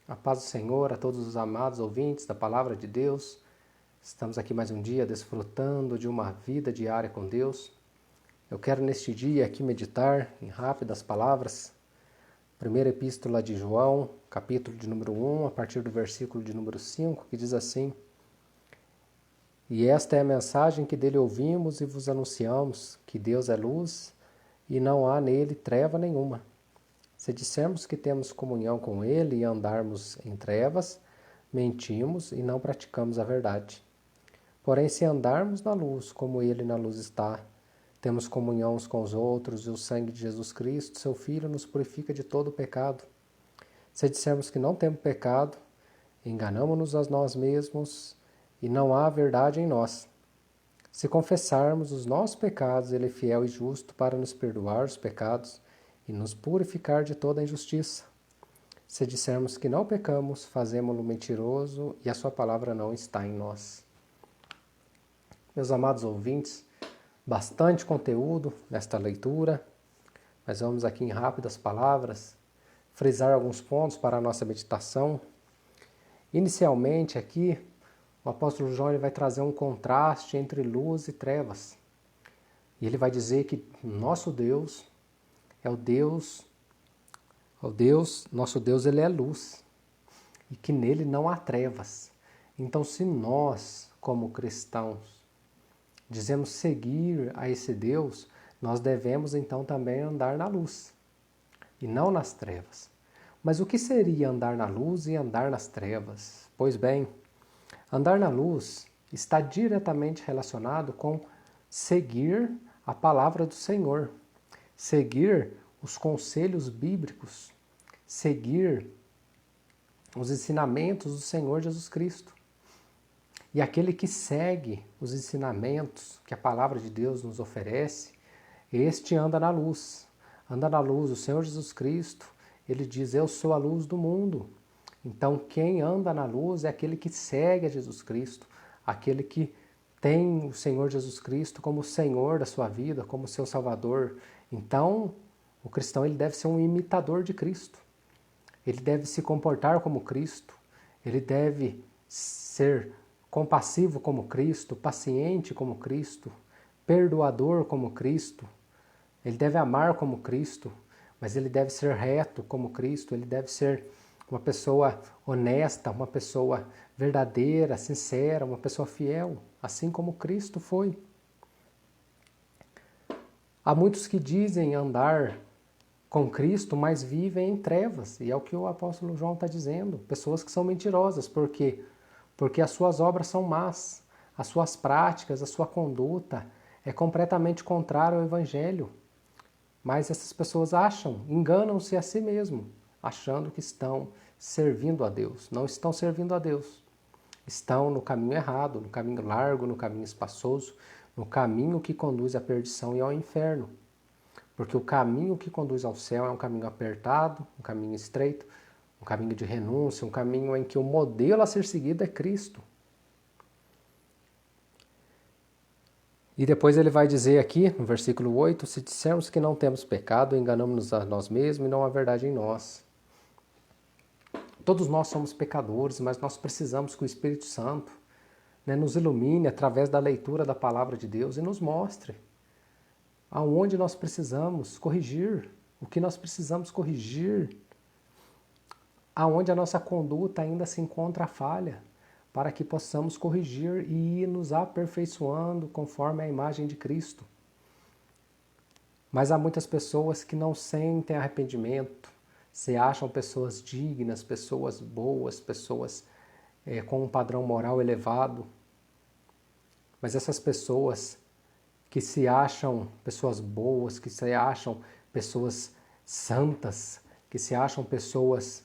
A paz do Senhor a todos os amados ouvintes da Palavra de Deus. Estamos aqui mais um dia desfrutando de uma vida diária com Deus. Eu quero neste dia aqui meditar em rápidas palavras. Primeira Epístola de João, capítulo de número 1, a partir do versículo de número 5, que diz assim: E esta é a mensagem que dele ouvimos e vos anunciamos, que Deus é luz e não há nele treva nenhuma. Se dissermos que temos comunhão com Ele e andarmos em trevas, mentimos e não praticamos a verdade. Porém, se andarmos na luz, como Ele na luz está, temos comunhão uns com os outros e o sangue de Jesus Cristo, seu Filho, nos purifica de todo o pecado. Se dissermos que não temos pecado, enganamo-nos a nós mesmos e não há verdade em nós. Se confessarmos os nossos pecados, Ele é fiel e justo para nos perdoar os pecados e nos purificar de toda a injustiça. Se dissermos que não pecamos, fazemo-lo mentiroso e a sua palavra não está em nós. Meus amados ouvintes, bastante conteúdo nesta leitura, mas vamos aqui em rápidas palavras frisar alguns pontos para a nossa meditação. Inicialmente aqui, o apóstolo João ele vai trazer um contraste entre luz e trevas. E ele vai dizer que nosso Deus nosso Deus ele é luz e que nele não há trevas. Então, se nós, como cristãos, dizemos seguir a esse Deus, nós devemos então também andar na luz e não nas trevas. Mas o que seria andar na luz e andar nas trevas? Pois bem, andar na luz está diretamente relacionado com seguir a palavra do Senhor, seguir os conselhos bíblicos, seguir os ensinamentos do Senhor Jesus Cristo. E aquele que segue os ensinamentos que a palavra de Deus nos oferece, este anda na luz. Anda na luz. O Senhor Jesus Cristo, ele diz, eu sou a luz do mundo. Então, quem anda na luz é aquele que segue a Jesus Cristo, aquele que tem o Senhor Jesus Cristo como o Senhor da sua vida, como seu Salvador. Então, o cristão ele deve ser um imitador de Cristo. Ele deve se comportar como Cristo. Ele deve ser compassivo como Cristo, paciente como Cristo, perdoador como Cristo. Ele deve amar como Cristo, mas ele deve ser reto como Cristo. Ele deve ser uma pessoa honesta, uma pessoa verdadeira, sincera, uma pessoa fiel, assim como Cristo foi. Há muitos que dizem andar com Cristo, mas vivem em trevas. E é o que o apóstolo João está dizendo. Pessoas que são mentirosas. Por quê? Porque as suas obras são más. As suas práticas, a sua conduta é completamente contrária ao Evangelho. Mas essas pessoas enganam-se a si mesmo, achando que estão servindo a Deus. Não estão servindo a Deus. Estão no caminho errado, no caminho largo, no caminho espaçoso, no caminho que conduz à perdição e ao inferno. Porque o caminho que conduz ao céu é um caminho apertado, um caminho estreito, um caminho de renúncia, um caminho em que o modelo a ser seguido é Cristo. E depois ele vai dizer aqui, no versículo 8, se dissermos que não temos pecado, enganamos-nos a nós mesmos e não há verdade em nós. Todos nós somos pecadores, mas nós precisamos que o Espírito Santo nos ilumine através da leitura da palavra de Deus e nos mostre aonde nós precisamos corrigir, o que nós precisamos corrigir, aonde a nossa conduta ainda se encontra falha, para que possamos corrigir e ir nos aperfeiçoando conforme a imagem de Cristo. Mas há muitas pessoas que não sentem arrependimento, se acham pessoas dignas, pessoas boas, pessoas com um padrão moral elevado. Mas essas pessoas que se acham pessoas boas, que se acham pessoas santas, que se acham pessoas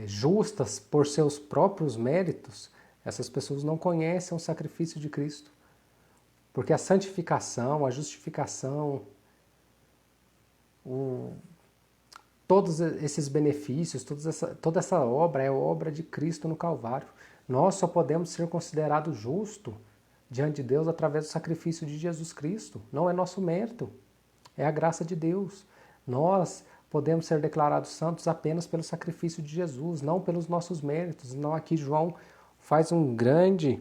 justas por seus próprios méritos, essas pessoas não conhecem o sacrifício de Cristo. Porque a santificação, a justificação, todos esses benefícios, toda essa obra é obra de Cristo no Calvário. Nós só podemos ser considerados justos diante de Deus através do sacrifício de Jesus Cristo. Não é nosso mérito, é a graça de Deus. Nós podemos ser declarados santos apenas pelo sacrifício de Jesus, não pelos nossos méritos. Não, aqui João faz um grande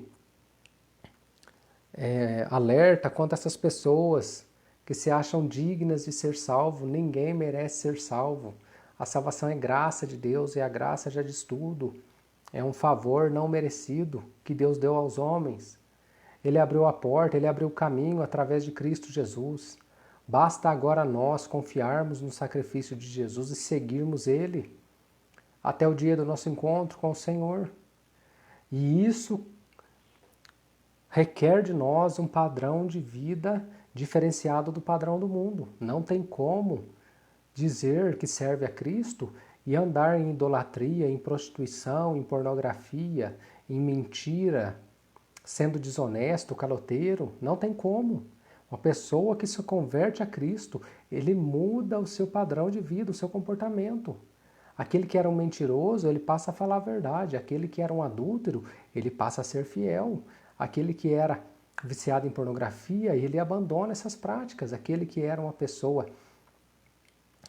alerta quanto a essas pessoas que se acham dignas de ser salvo. Ninguém merece ser salvo. A salvação é graça de Deus e a graça já diz tudo. É um favor não merecido que Deus deu aos homens. Ele abriu a porta, Ele abriu o caminho através de Cristo Jesus. Basta agora nós confiarmos no sacrifício de Jesus e seguirmos Ele até o dia do nosso encontro com o Senhor. E isso requer de nós um padrão de vida diferenciado do padrão do mundo. Não tem como dizer que serve a Cristo e andar em idolatria, em prostituição, em pornografia, em mentira, sendo desonesto, caloteiro. Não tem como. Uma pessoa que se converte a Cristo, ele muda o seu padrão de vida, o seu comportamento. Aquele que era um mentiroso, ele passa a falar a verdade. Aquele que era um adúltero, ele passa a ser fiel. Aquele que era viciado em pornografia, ele abandona essas práticas. Aquele que era uma pessoa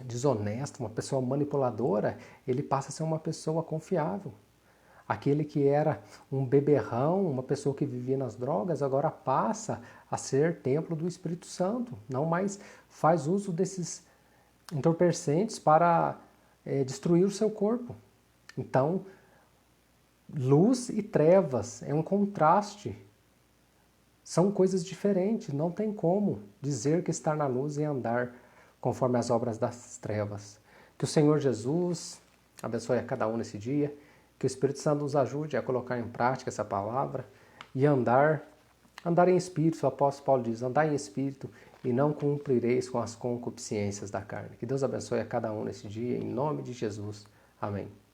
desonesta, uma pessoa manipuladora, ele passa a ser uma pessoa confiável. Aquele que era um beberrão, uma pessoa que vivia nas drogas, agora passa a ser templo do Espírito Santo. Não mais faz uso desses entorpecentes para destruir o seu corpo. Então, luz e trevas é um contraste. São coisas diferentes. Não tem como dizer que estar na luz e andar conforme as obras das trevas. Que o Senhor Jesus abençoe a cada um nesse dia. Que o Espírito Santo nos ajude a colocar em prática essa palavra e andar em espírito. O apóstolo Paulo diz, andar em espírito e não cumprireis com as concupiscências da carne. Que Deus abençoe a cada um nesse dia, em nome de Jesus. Amém.